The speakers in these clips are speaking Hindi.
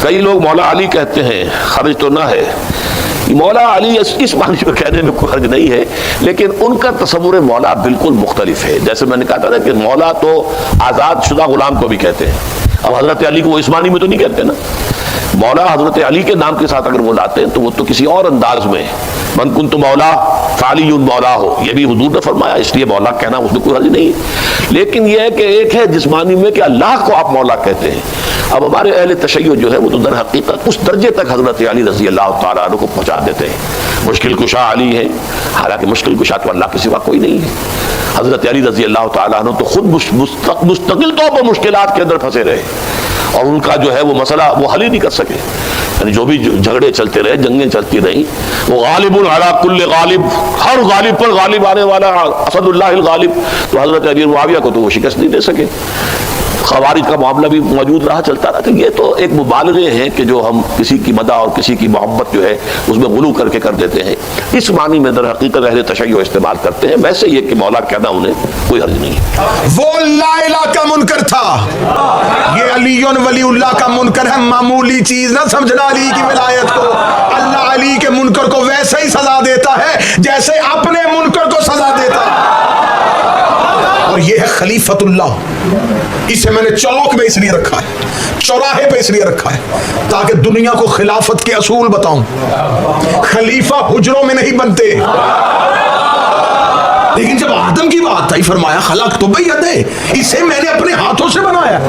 कई लोग मौला अली कहते हैं, खर्च तो ना है। मौला अली इस मानी में कहने में कोई हर्ज नहीं है, लेकिन उनका तस्वुर मौला बिल्कुल मुख्तलिफ है। जैसे मैंने कहा था ना कि मौला तो आज़ाद शुदा गुलाम को भी कहते हैं। अब हजरत अली को वो इस मानी में तो नहीं कहते ना। मौला हजरत अली के नाम के साथ अगर वो लाते हैं तो वो तो किसी और अंदाज में, मन कुन तो मौला फालियुन मौला हो, ये भी हुजूर ने फरमाया, इसलिए मौला कहना उसमें कोई हर्ज नहीं है। लेकिन यह है कि एक है जिस्मानी में कि अल्लाह को आप मौला कहते हैं। अब हमारे अहले तशय्युअ जो है वो तो दर हकीकत उस दर्जे तक हजरत अली रज़ी अल्लाह तआला अन्हु को पहुंचा देते हैं। मुश्किल कुशा अली है, हालांकि मुश्किल कुशा तो अल्लाह के सिवा कोई नहीं है। हजरत अली रज़ी अल्लाह तआला अन्हु तो खुद मुस्तकिल तौर पर मुश्किलात के अंदर फंसे रहे और उनका जो है वो मसला वो हल ही नहीं कर सके। यानी जो भी झगड़े चलते रहे, जंगें चलती रही, वो गालिबुन अला कुल्ले गालिब, हर गालिब पर गालिब आने वाला असदुल्लाहिल गालिब, तो हजरत अली मुआविया को तो वो शिकस्त नहीं दे सके। खवारिज का मामला भी मौजूद रहा, चलता रहा। तो ये तो एक मुबालगे हैं कि जो हम किसी की मदा और किसी की मोहब्बत जो है उसमें गुलू करके कर देते हैं। इस मानी में दर हकीकत अहले तशय्युअ इस्तेमाल करते हैं। वैसे ये कि मौला कहना उन्हें कोई हर्ज नहीं है। वो ला इलाहा का मुनकर था, ये अलीयुन वलीउल्लाह का मुनकर है। मामूली चीज ना समझना अली की विलायत को। अल्लाह अली के मुनकर को वैसे ही सजा देता है जैसे अपने मुनकर को सजा देता है। और ये है खलीफतुल्लाह। इसे मैंने चौक में इसलिए रखा है, चौराहे पे इसलिए रखा है ताकि दुनिया को खिलाफत के असूल बताऊं। खलीफा हुजरों में नहीं बनते। लेकिन जब आदम की बात आई, फरमाया खलक तो बैयदे, इसे मैंने अपने हाथों से बनाया।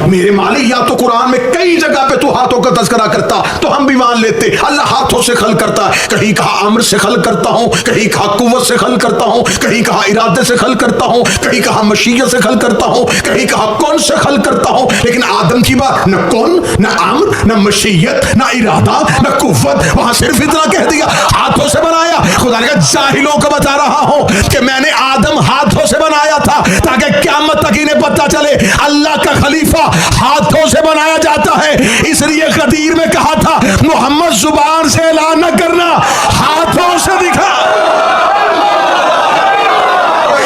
मेरे मालिक, या तो कुरान में कई जगह पे तू हाथों का तज़किरा करता तो हम भी मान लेते, अल्लाह हाथों से खल करता है। कहीं कहा अम्र से खल करता हूं, कहीं कहा कुव्वत से खल करता हूं, कहीं कहा इरादे से खल करता हूं, कहीं कहा मशीयत से खल करता हूं, कहीं कहा कौन से खल करता हूं। लेकिन आदम की बात, न कौन, न अम्र, न मशीयत, न इरादा, न कुव्वत, वहां सिर्फ इतना कह दिया हाथों से बनाया। खुदा ने कहा जाहिलों को बता रहा हूं कि मैंने आदम हाथों से बनाया था ताकि क़यामत तक इन्हें पता चले अल्लाह का खलीफा हाथों से बनाया जाता है। इसलिए गदीर में कहा था मोहम्मद जुबान से ऐलान न करना, हाथों से दिखा।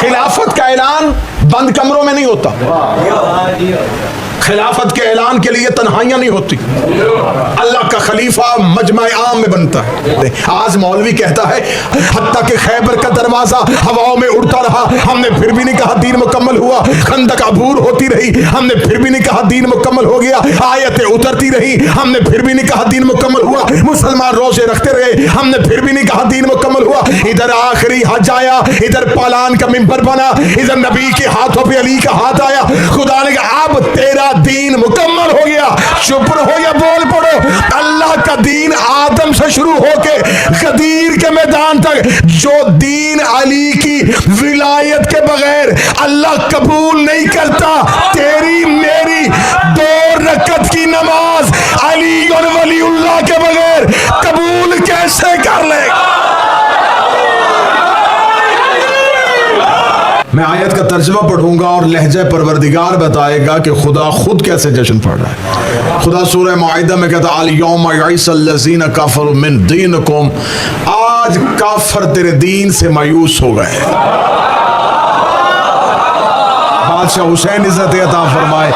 खिलाफत का ऐलान बंद कमरों में नहीं होता। खिलाफत के ऐलान के लिए तन्हाइयां नहीं होती। अल्लाह का खलीफा मजमा आम में बनता है। आज मौलवी कहता है हत्ता के खैबर का दरवाजा हवाओं में उड़ता रहा, हमने फिर भी नहीं कहा दीन मुकम्मल हुआ। खंदक अबूर होती रही, हमने फिर भी नहीं कहा दीन मुकम्मल हो गया। आयतें उतरती रही, हमने फिर भी नहीं कहा दीन मुकम्मल हुआ। मुसलमान रोजे रखते रहे, हमने फिर भी नहीं कहा दीन मुकम्मल हुआ। इधर आखिरी हज आया, इधर पालान का मिंबर बना, इधर नबी के हाथों पे अली का हाथ आया। खुदा ने कहा अब तेरा दीन मुकम्मल हो गया। चुप रहो या बोल पड़ो। अल्लाह का दीन आदम से शुरू होके गदीर के मैदान तक, जो दीन अली की विलायत के बगैर अल्लाह कबूल नहीं करता, तेरी मेरी 2 रकअत की नमाज अली और वलीउल्लाह के बगैर कबूल कैसे कर लेगा। मैं आयत का तर्जुमा पढ़ूंगा और लहजा परवरदिगार बताएगा कि खुदा खुद कैसे जश्न पढ़ रहा है। खुदा सूरह माइदा में कहता है अल यौमा यइसल्लज़ीना कफरू मिन दीनिकुम, आज काफर तेरे दीन से मायूस हो गए। बादशाह हुसैन इज्जत अता फरमाए,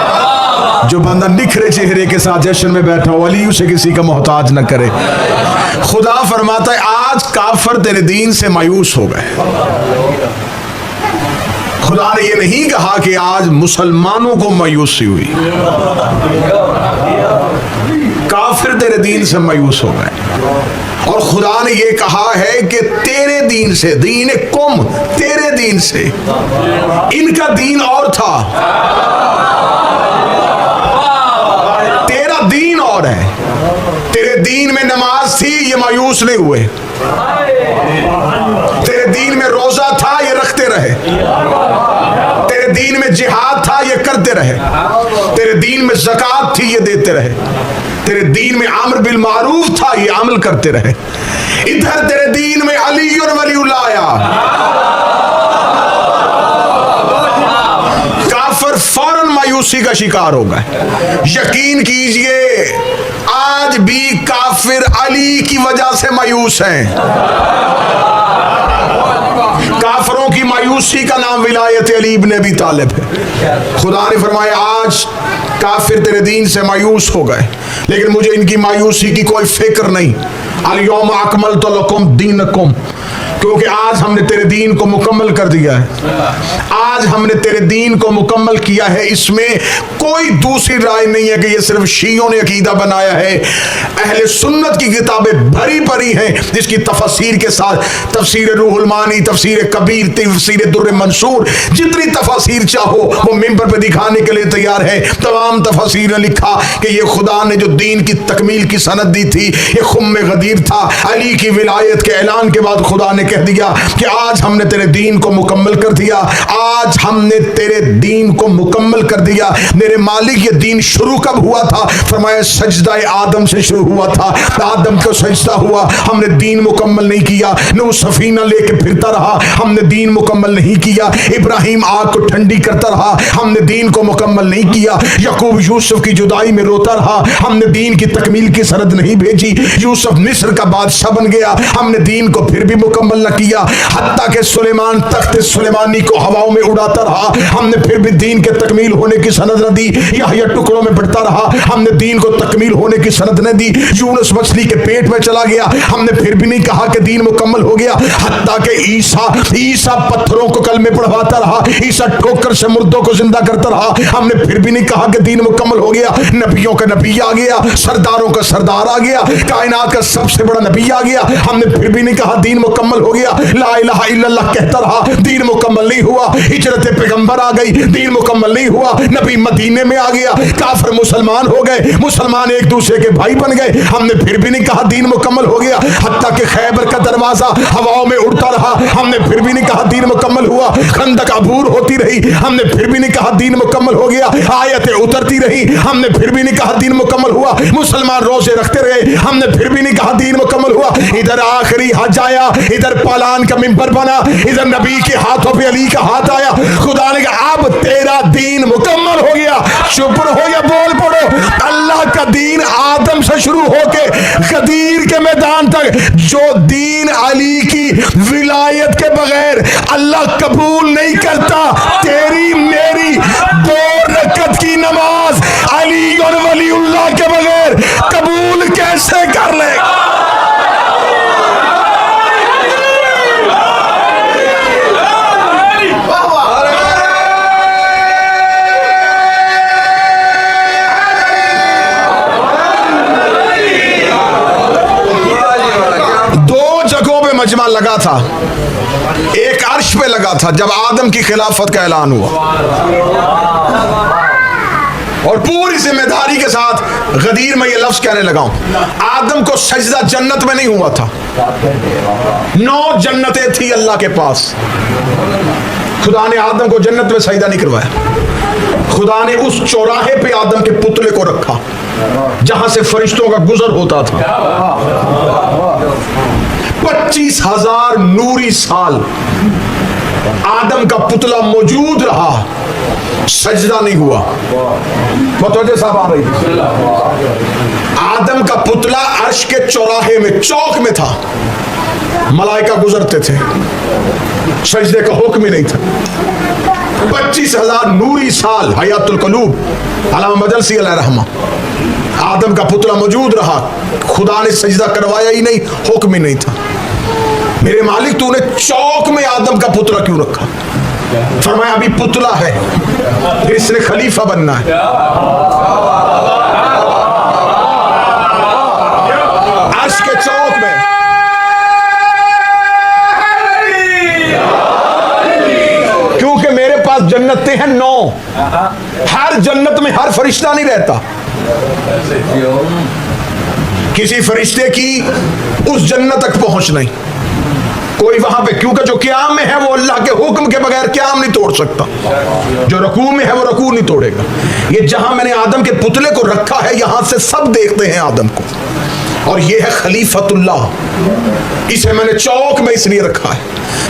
जो बंदा निखरे चेहरे के साथ जश्न में बैठा हो, अली उसे किसी का मोहताज न करे। खुदा फरमाता है आज काफर तेरे दीन से मायूस हो गए। खुदा ने ये नहीं कहा कि आज मुसलमानों को मायूसी हुई, काफिर तेरे दीन से मायूस हो गए। और खुदा ने ये कहा है कि तेरे दीन से, दीन कुम, तेरे दीन से, इनका दीन और था, तेरा दीन और है। तेरे दीन में नमाज थी, ये मायूस नहीं हुए। तेरे दीन में रोजा था, ये रखते रहे। तेरे दीन में जिहाद था, ये करते रहे। तेरे दीन में ज़कात थी, ये देते रहे। तेरे दीन में अम्र बिल मारूफ था, ये अमल करते रहे। इधर तेरे दीन में अली और वलीउल्लाह आया, काफिर फौरन मायूसी का शिकार हो गए। यकीन कीजिए आज भी काफिर अली की वजह से मायूस हैं। काफिरों की मायूसी का नाम विलायत अली इब्न अबी तालिब है। खुदा ने फरमाया आज काफिर तेरे दीन से मायूस हो गए, लेकिन मुझे इनकी मायूसी की कोई फिक्र नहीं। अल यौमा अकमलतु लकुम दीनकुम, क्योंकि आज हमने तेरे दीन को मुकम्मल कर दिया है। आज हमने तेरे दीन को मुकम्मल किया है, इसमें कोई दूसरी राय नहीं है कि ये सिर्फ शियों ने अकीदा बनाया है। अहले सुन्नत की किताबें भरी भरी हैं जिसकी तफसीर के साथ तफसीर रूहुल मानी, तफसीर कबीर, तफसीर दुर्र मंसूर, जितनी तफसीर चाहो वो मिंबर पे दिखाने के लिए तैयार है। तमाम तफसीर ने लिखा कि ये खुदा ने जो दीन की तकमील की सनद दी थी, ये खुम्मे गदीर था। अली की विलायत के ऐलान के बाद खुदा ने कह दिया कि आज हमने तेरे दीन को मुकम्मल कर दिया, आज हमने तेरे दीन को मुकम्मल कर दिया। मेरे मालिक, ये दीन शुरू कब हुआ था? फरमाया सजदा आदम से शुरू हुआ था। आदम को सजदा हुआ, हमने दीन मुकम्मल नहीं किया। नूह सफीना लेके फिरता रहा, हमने दीन मुकम्मल नहीं किया। इब्राहिम आग को ठंडी करता रहा, हमने दीन को मुकम्मल नहीं किया। यकूब यूसुफ की जुदाई में रोता रहा, हमने दीन की तकमील की सनद नहीं भेजी। यूसुफ मिस्र का बादशाह बन गया, हमने दीन को फिर भी मुकम्मल न किया। हत्ता के सुलेमान तख्त सुलेमानी को हवाओं में उड़ाता रहा, हमने फिर भी दीन के तकमील होने की सनद न दी। यहया टुकड़ों में बढ़ता रहा, हमने दीन को तकमील होने की सनद न दी। यूनुस मछली के पेट में चला गया, हमने फिर भी नहीं कहा कि दीन मुकम्मल हो गया। हत्ता के ईसा पत्थरों को कलमे पढ़वाता रहा, ईसा ठोकर से मुर्दों को जिंदा करता रहा, हमने फिर भी नहीं कहा कि दीन मुकम्मल हो गया। नबियों का नबी आ गया, सरदारों का सरदार आ गया, कायनात का सबसे बड़ा नबी आ गया, हमने फिर भी नहीं कहा दीन मुकम्मल हो गया। ला इलाहा इल्लल्लाह कहता रहा, दीन मुकम्मल नहीं हुआ। हिजरत पैगंबर आ गई, दीन मुकम्मल नहीं हुआ। नबी मदीने में आ गया, काफिर मुसलमान हो गए, मुसलमान एक दूसरे के भाई बन गए, हमने फिर भी नहीं कहा दीन मुकम्मल हो गया। हत्ता कि खैबर का दरवाजा हवाओं में उड़ता रहा, हमने फिर भी नहीं कहा दीन मुकम्मल हुआ। खंदक अबूर होती रही, हमने फिर भी नहीं कहा दीन मुकम्मल हो गया। आयतें उतरती रही, हमने फिर भी नहीं कहा दीन मुकम्मल हुआ। मुसलमान रोजे रखते रहे, हमने फिर भी नहीं कहा दीन मुकम्मल हुआ। इधर आखिरी हज आया, इधर पालान का मिंबर बना, इधर नबी के हाथों पे अली का हाथ आया। खुदा ने कहा अब तेरा दीन मुकम्मल हो गया। चुप रहो या बोल पड़ो। अल्लाह का दीन आदम से शुरू होके गदीर के मैदान तक, जो दीन अली की विलायत के बगैर अल्लाह कबूल नहीं करता, तेरी मेरी 2 रकअत की नमाज अली और वलीउल्लाह के बगैर कबूल कैसे कर लेगा? मजमा लगा था, एक अर्श पे लगा था जब आदम की खिलाफत का ऐलान हुआ, और पूरी जिम्मेदारी के साथ गदीर में ये लफ्ज कहने लगा हूं, आदम को सजदा जन्नत में नहीं हुआ था। 9 जन्नतें थी अल्लाह के पास, खुदा ने आदम को जन्नत में सजदा नहीं करवाया। खुदा ने उस चौराहे पे आदम के पुतले को रखा जहां से फरिश्तों का गुजर होता था। 25,000 नूरी साल आदम का पुतला मौजूद रहा, सजदा नहीं हुआ। मतवज्जे साहब आ रही, आदम का पुतला अर्श के चौराहे में, चौक में था, मलाइका गुजरते थे, सजदे का हुक्म ही नहीं था। 25,000 नूरी साल हयातुल कलूब अल्लामा मदरसी अलैहि रहमा, आदम का पुतला मौजूद रहा, खुदा ने सजदा करवाया ही नहीं, हुक्म ही नहीं था। मेरे मालिक, तूने चौक में आदम का पुतला क्यों रखा? फरमाया अभी पुतला है, फिर इसने खलीफा बनना है। अर्श के चौक में क्योंकि मेरे पास जन्नतें हैं 9, हर जन्नत में हर फरिश्ता नहीं रहता। किसी फरिश्ते की उस जन्नत तक पहुंच नहीं, कोई वहां पे, क्योंकि जो क़याम में है वो अल्लाह के हुक्म के बगैर क़याम नहीं तोड़ सकता, जो रकू में है वो रकू नहीं तोड़ेगा। ये जहां मैंने आदम के पुतले को रखा है, यहां से सब देखते हैं आदम को, और ये है खलीफतुल्लाह। इसे मैंने चौक में इसलिए रखा है,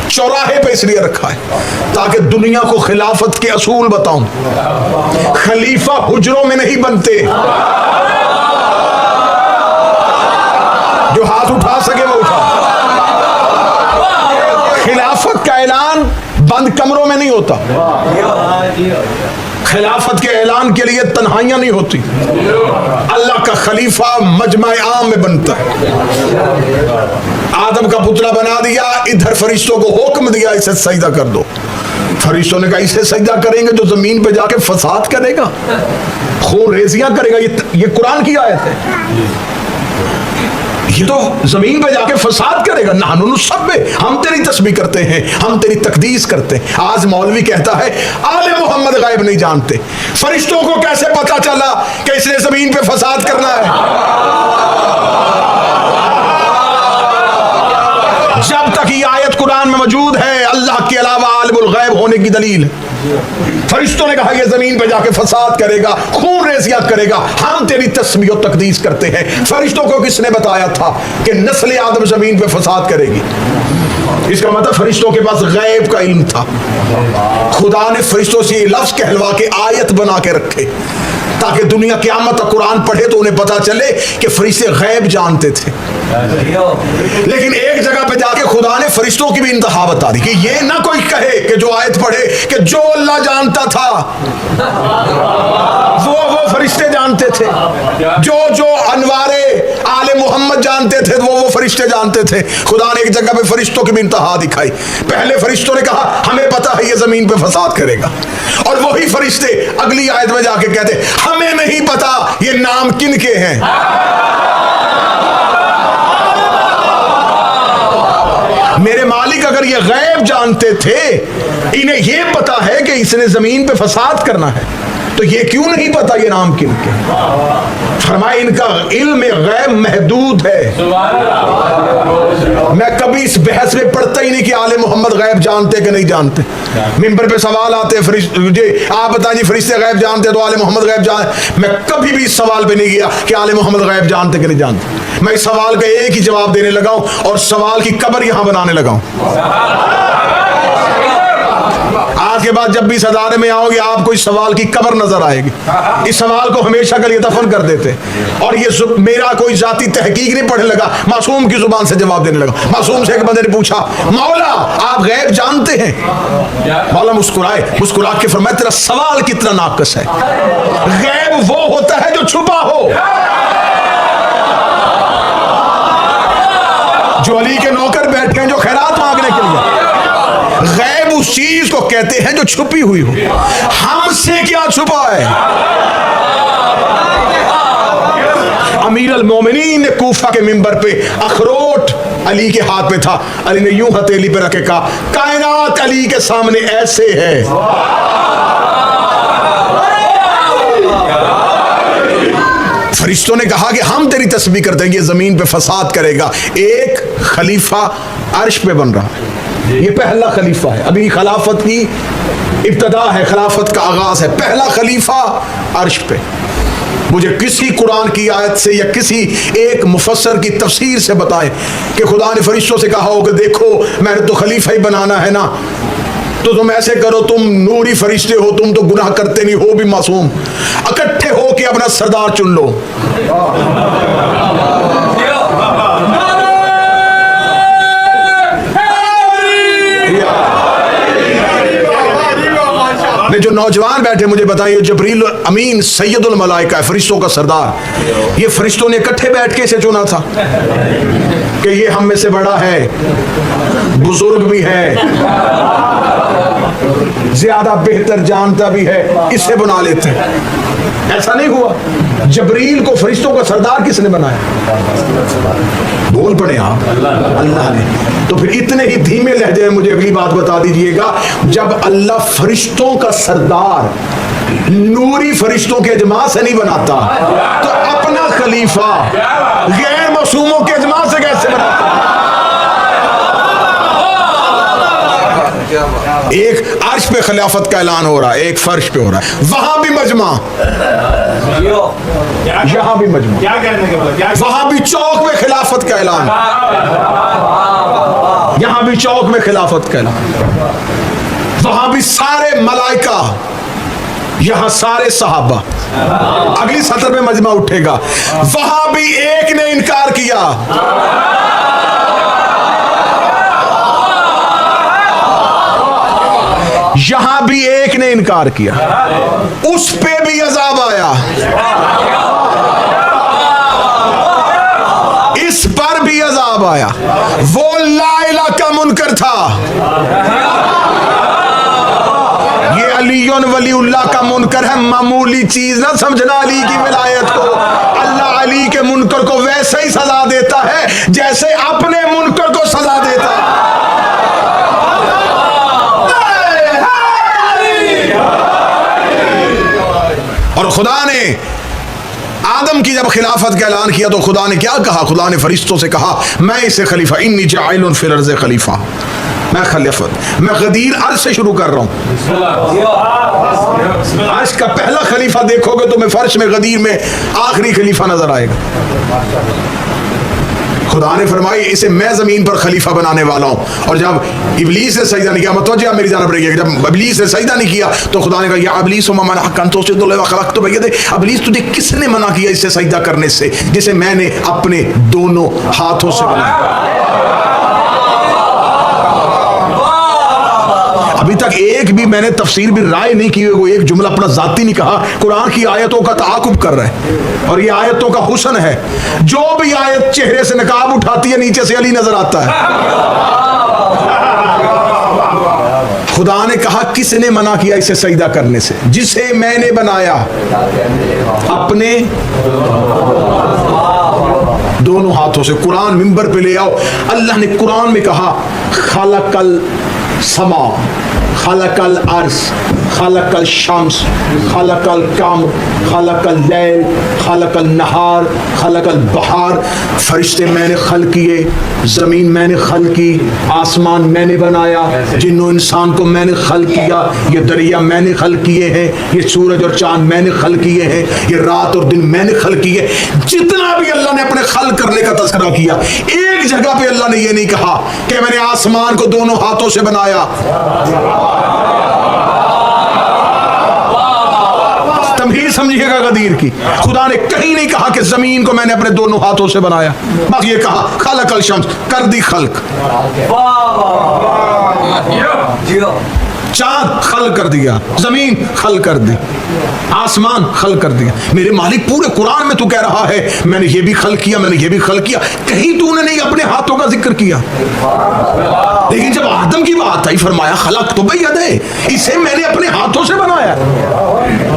चौराहे पे इसलिए रखा है ताकि दुनिया को खिलाफत के असूल बताऊं। खलीफा हुजरों में नहीं बनते, जो हाथ उठा सके वो उठा। खिलाफत का ऐलान बंद कमरों में नहीं होता, खिलाफत के ऐलान के लिए तन्हाइयां नहीं होती। अल्लाह का खलीफा मजमा आम में बनता है। आदम का पुतला बना दिया, इधर फरिश्तों को हुक्म दिया इसे सजदा कर दो। फरिश्तों ने कहा इसे सजदा करेंगे जो जमीन पे जाके फसाद करेगा, खून रेजियां करेगा। ये कुरान की आयत है, ये तो जमीन पे जाके फसाद करेगा। नाहनु नुसब्बिह, हम तेरी तस्बीह करते हैं, हम तेरी तकदीस करते हैं। आज मौलवी कहता है आले मोहम्मद गायब नहीं जानते। फरिश्तों को कैसे पता चला कि इसने जमीन पे फसाद करना है? जब तक ये आयत कुरान में मौजूद है, अल्लाह के अलावा आलिमुल गैब होने की दलील है। फरिश्तों ने कहा ये जमीन पे जाके फसाद करेगा, खून रेजियां करेगा, हम तेरी तस्बीह और तकदीस करते हैं। फरिश्तों को किसने बताया था कि नस्ल आदम जमीन पे फसाद करेगी? इसका मतलब फरिश्तों के पास गैब का इल्म था। खुदा ने फरिश्तों से ये लफ्ज कहलवा के आयत बना के रखे ताकि दुनिया क़यामत तक कुरान पढ़े तो उन्हें पता चले कि फरिश्ते गैब जानते थे। लेकिन एक जगह पे जाके खुदा ने फरिश्तों की भी इंतहा बता दी कि ये ना कोई कहे कि जो आयत पढ़े कि जो अल्लाह जानता था वो फरिश्ते जानते थे, जो अनवारे आले मोहम्मद जानते थे वो फरिश्ते जानते थे। खुदा ने एक जगह पे फरिश्तों की भी इंतहा दिखाई। पहले फरिश्तों ने कहा हमें पता है ये जमीन पे फसाद करेगा, और वही फरिश्ते अगली आयत में जाके कहते हमें नहीं पता ये नाम किन के हैं। मेरे मालिक अगर ये गैब जानते थे, इन्हें ये पता है कि इसने जमीन पे फसाद करना है, तो ये क्यों नहीं पता ये नाम किन के? फरमाए इनका इल्म गैब महदूद है। मैं कभी इस बहस में पढ़ता ही नहीं कि आले मोहम्मद गैब जानते कि नहीं जानते। मिंबर पे सवाल आते फरिश्ते, आप बताइए फरिश्ते गैब जानते तो आले मोहम्मद गैब जानते। मैं कभी भी इस सवाल पे नहीं गया कि आले मोहम्मद गैब जानते कि नहीं जानते। मैं इस सवाल का एक ही जवाब देने लगा हूं और सवाल की कब्र यहां बनाने लगा हूं। आज के बाद जब भी इस अदारे में आओगे आपको इस सवाल की कब्र नजर आएगी। इस सवाल को हमेशा के लिए दफन कर देते। और ये मेरा कोई जाती तहकीक नहीं पढ़ने लगा, मासूम की जुबान से जवाब देने लगा। मासूम से एक बंदे ने पूछा मौला आप गैब जानते हैं? मौला मुस्कुराए, मुस्कुरा के फरमाया तेरा सवाल कितना नाकस है। गैब वो होता है जो छुपा हो। जो अली के नौकर बैठे हैं जो खैरात मांगने के लिए, गैब उस चीज को कहते हैं जो छुपी हुई हो। हमसे क्या छुपा है? अमीर अल मोमिनीन ने कूफा के मिंबर पे अखरोट अली के हाथ में था, अली ने यूं हथेली पे रखे कहा कायनात अली के सामने ऐसे है। फरिश्तों ने कहा कि हम तेरी तस्बीह करते हैं, ये जमीन पे फसाद करेगा। एक खलीफा अर्श पे बन रहा है, ये पहला खलीफा है। अभी खिलाफत की इब्तदा है, खिलाफत का आगाज है। पहला खलीफा अर्श पे। मुझे किसी कुरान की आयत से या किसी एक मुफस्सर की तफसीर से बताए कि खुदा ने फरिश्तों से कहा हो कि देखो मैंने तो खलीफा ही बनाना है ना, तो तुम ऐसे करो, तुम नूरी फरिश्ते हो, तुम तो गुनाह करते नहीं हो भी मासूम, इकट्ठे हो के अपना सरदार चुन लो। जो नौजवान बैठे मुझे बताइए, जबरील अमीन सैयदुल मलाइका है, फरिश्तों का सरदार। ये फरिश्तों ने इकट्ठे बैठ के इसे चुना था कि ये हम में से बड़ा है, बुजुर्ग भी है, ज्यादा बेहतर जानता भी है, इससे बना लेते हैं। ऐसा नहीं हुआ। जबरील को फरिश्तों का सरदार किसने बनाया? बोल पड़े आप, अल्लाह ने। तो फिर इतने ही धीमे लहजे में मुझे अगली बात बता दीजिएगा, जब अल्लाह फरिश्तों का सरदार नूरी फरिश्तों के इजमा से नहीं बनाता तो अपना खलीफा गैर मासूमों के इजमा से कैसे बनाता? एक अर्श पे खिलाफत का ऐलान हो रहा है, एक फर्श पे हो रहा है, वहां भी मजमा, यहां भी मजमा, वहां भी चौक में खिलाफत का ऐलान, यहां भी चौक में खिलाफत का ऐलान, वहां भी सारे मलाइका, यहां सारे सहाबा। अगली सतर में मजमा उठेगा, वहां भी एक ने इनकार किया। यहां भी एक ने इनकार किया, उस पे भी अजाब आया, इस पर भी अजाब आया। वो ला इलाहा का मुनकर था, ये अलीयुन वलीउल्लाह का मुनकर है। मामूली चीज ना समझना अली की विलायत को। अल्लाह अली के मुनकर को वैसे ही सजा देता है जैसे अपने मुनकर को सजा देता है। और खुदा ने आदम की जब खिलाफत का ऐलान किया तो खुदा ने क्या कहा? खुदा ने फरिश्तों से कहा, मैं इसे खलीफा, इन्नी जाइलुन फिल अर्ज़ खलीफा, मैं खलीफत, मैं गदीर अर्ज से शुरू कर रहा हूं। आज का पहला खलीफा देखोगे तो मैं फर्श में गदीर में आखिरी खलीफा नजर आएगा। खुदा ने फरमाई इसे मैं जमीन पर खलीफा बनाने वाला हूं। और जब इब्लीस ने सजदा नहीं किया, मतवज्जो मेरी जानब रहिएगा, जब इब्लीस ने सजदा नहीं किया तो खुदा ने कहा, या इब्लीस मना खलक़्तु बयदी, इब्लीस तुझे किसने मना किया इससे सजदा करने से जिसे मैंने अपने दोनों हाथों से बनाया? अभी तक एक भी मैंने तफसीर भी राय नहीं की, वो एक जुमला अपना जाती नहीं कहा। कुरान की आयतों का ताकुब कर रहा है और ये आयतों का हुस्न है। जो भी आयत चेहरे से नकाब उठाती है नीचे से अली नजर आता है। खुदा ने कहा किसने मना किया इसे सजदा करने से? जिसे मैंने बनाया अपने दोनों हाथों से। कुरान मिंबर पे ले आओ। अल्लाह ने कुरान में कहा, खलकल समा, खलकल अर्श, खलकल शम्स, खलकल कमर, खलकल लैल, खलकल नहार, खलकल बहार। फरिश्ते मैंने खल किए, जमीन मैंने खल की, आसमान मैंने बनाया, जिन्नो इंसान को मैंने खल किया, ये दरिया मैंने खल किए हैं, ये सूरज और चांद मैंने खल किए हैं, ये रात और दिन मैंने खल किए। जितना भी अल्लाह ने अपने खल करने का तज़किरा किया, एक जगह पे अल्लाह ने ये नहीं कहा कि मैंने आसमान को दोनों हाथों से बनाया। तमहीद समझिएगा गदीर की। खुदा ने कहीं नहीं कहा कि जमीन को मैंने अपने दोनों हाथों से बनाया, बस ये कहा खलकल शम्स, कर दी खल्क, चांद खल कर दिया, जमीन खल कर दी, आसमान खल कर दिया। मेरे मालिक पूरे कुरान में तू कह रहा है मैंने ये भी खल किया, मैंने ये भी खल किया, कहीं तूने नहीं अपने हाथों का जिक्र किया। लेकिन जब आदम की बात आई फरमाया खलक तो बयदे, इसे मैंने अपने हाथों से बनाया।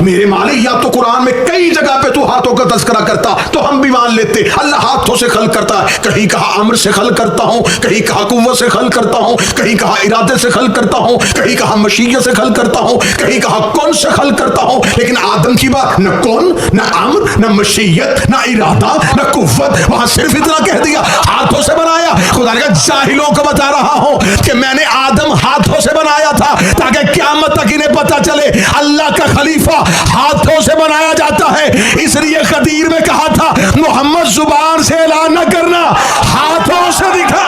मेरे मालिक या तो कुरान में कई जगह पे तू हाथों का तज़किरा करता तो हम भी मान लेते अल्लाह हाथों से खल करता है। कहीं कहा अम्र से खल करता हूं, कहीं कहा कुव्वत से खल करता हूं, कहीं कहा इरादे से खल करता हूं, कहीं कहा मशीयत से खल करता हूं, कहीं कहा कौन से खल करता हूं। लेकिन आदम की बात न कौन, न अम्र, न मशीयत, न इरादा, न कुव्वत, वहां सिर्फ इतना कह दिया हाथों से बनाया। खुदा ने कहा जाहिलों को बता रहा हूं कि मैंने आदम हाथों से बनाया था ताकि क़यामत तक इन्हें पता चले अल्लाह का खलीफा हाथों से बनाया जाता है। इसलिए खदीर में कहा था मोहम्मद जुबान से ऐलान न करना, हाथों से दिखा।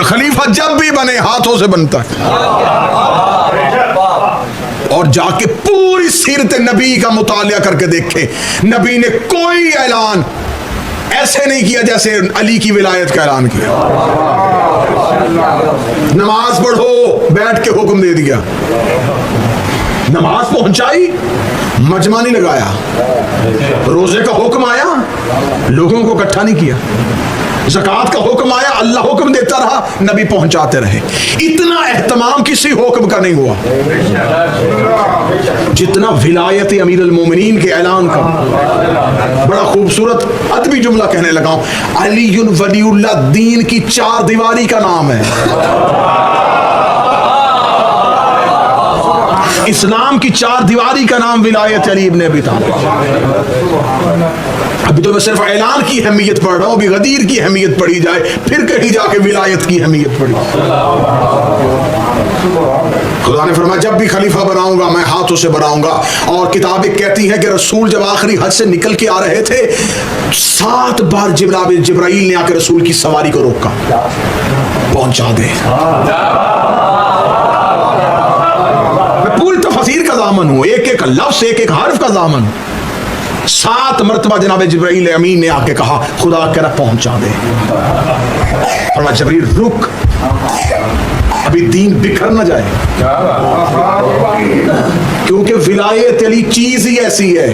खलीफा जब भी बने हाथों से बनता है। और जाके पूरी सीरत नबी का मुतालिया करके देखे, नबी ने कोई ऐलान ऐसे नहीं किया जैसे अली की विलायत का ऐलान किया। नमाज पढ़ो बैठ के हुक्म दे दिया, नमाज पहुंचाई मजमा नहीं लगाया, रोजे का हुक्म आया लोगों को इकट्ठा नहीं किया, ज़कात का हुक्म आया अल्लाह हुक्म देता रहा नबी पहुंचाते रहे। इतना एहतमाम किसी हुक्म का नहीं हुआ जितना विलायत अमीर अल मोमिनीन के ऐलान का। बड़ा खूबसूरत अदबी जुमला कहने लगा हूं, अली वलीउल्लाह दीन की चार दीवारी का नाम है। इस्लाम की चार दीवारी का नाम विलायत अली इब्न अबी तालिब। अभी तो मैं सिर्फ ऐलान की अहमियत पढ़ रहा हूं, अभी गदीर की अहमियत पढ़ी जाए, फिर कहीं जाके विलायत की अहमियत पढ़ी। खुदा ने फरमाया जब भी खलीफा बनाऊंगा मैं हाथों से बनाऊंगा। और किताबें कहती हैं कि रसूल जब आखिरी हज से निकल के आ रहे थे 7 बार जिब्राइल ने आकर रसूल की सवारी को रोका, पहुंचा दे। मैं पूरी तफसीर का दामन हूं, एक एक लफ्ज एक एक हर्फ का दामन। 7 मरतबा जनाब जिब्राइल अमीन ने आके कहा खुदा कह रहा पहुंचा दे। फरमाया जिब्राइल रुक, अभी दीन बिखर न जाए, क्योंकि विलायत अली चीज ही ऐसी है,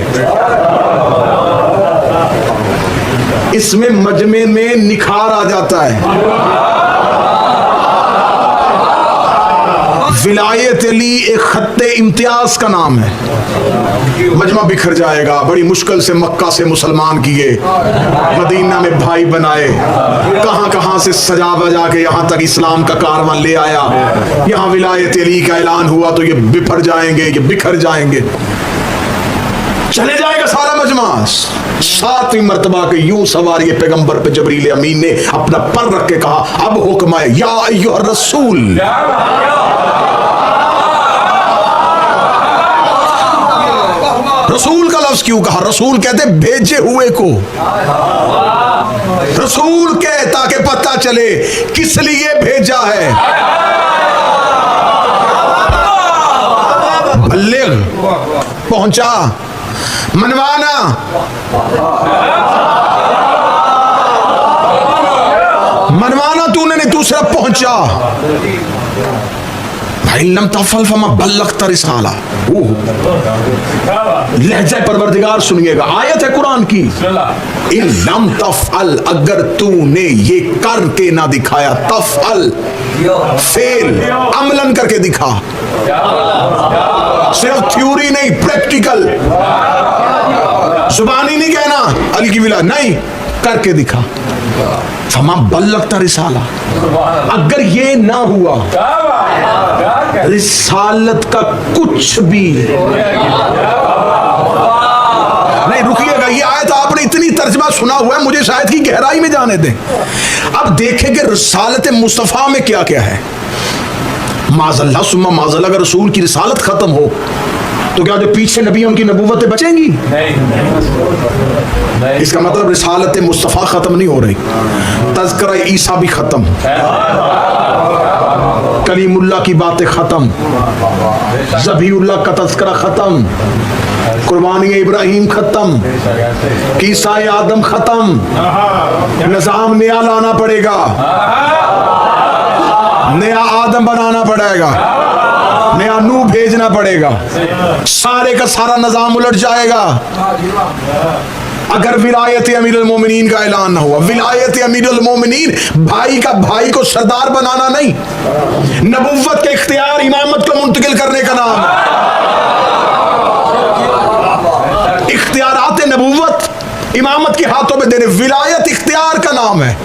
इसमें मजमे में निखार आ जाता है। विलायत अली एक खत्ते इम्तियाज का नाम है। मजमा बिखर जाएगा, बड़ी मुश्किल से मक्का से मुसलमान किए, मदीना में भाई बनाए, कहां कहां से सजा बजा के यहां तक इस्लाम का कारवां ले आया। यहां विलायत अली का ऐलान हुआ तो ये बिफर जाएंगे, ये बिखर जाएंगे, चले जाएगा सारा मजमा। 7वीं मर्तबा के यूं सवारी पैगंबर पे जबरील अमीन ने अपना पर रख के कहा अब हुक्म है या अय्युहर रसूल। रसूल का लफ्ज क्यों कहा? रसूल कहते भेजे हुए को रसूल कहे ताकि पता चले किस लिए भेजा है। बल्लिग, पहुंचा, मनवाना, मनवाना तूने नहीं, तू सिर्फ पहुंचा। लम तफल फमा बल्लगत रिसाला। लहजा परवरदिगार सुनिएगा, आयत है कुरान की। इन लम तफअल, अगर तूने ये करके ना दिखाया, तफअल फेल अमलन करके दिखा, सिर्फ थ्योरी नहीं प्रैक्टिकल, जुबानी नहीं कहना अली की विला नहीं, करके दिखा। फमा बल्लगत रिसाला, अगर ये ना हुआ रिसालत का कुछ भी नहीं। रुकिएगा, ये आयत आपने इतनी तर्जमा सुना हुआ है, मुझे शायद की गहराई में जाने दें। अब देखेंगे रिसालत मुस्तफा में क्या क्या है। माज़ल्लाह सुम्मा माज़ल्लाह, अगर रसूल की रिसालत खत्म हो तो क्या जो पीछे नबी उनकी नबूवतें बचेंगी? नहीं। इसका मतलब रिसालत मुस्तफ़ा खत्म नहीं हो रही, तज़किरा ईसा भी खत्म, कलीमुल्लाह की बातें खत्म, ज़बीउल्लाह का तज़किरा खत्म, कुर्बानी इब्राहिम खत्म, कीसा आदम खत्म, निज़ाम नया लाना पड़ेगा, नया आदम बनाना पड़ेगा, नया नूह भेजना पड़ेगा, सारे का सारा निजाम उलट जाएगा अगर विलायत अमीरुल मोमिनीन का ऐलान ना हुआ। विलायत अमीरुल मोमिनीन भाई का भाई को सरदार बनाना नहीं, नबुव्वत के इख्तियार इमामत को मुंतकिल करने का नाम है। इख्तियारात नबुव्वत इमामत के हाथों में देने, विलायत इख्तियार का नाम है,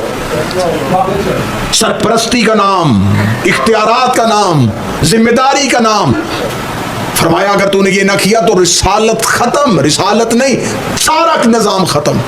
सरपरस्ती का नाम, इख्तियारात का नाम, जिम्मेदारी का नाम। फरमाया अगर तूने ये ना किया तो रिसालत खत्म, रिसालत नहीं सारा निजाम खत्म।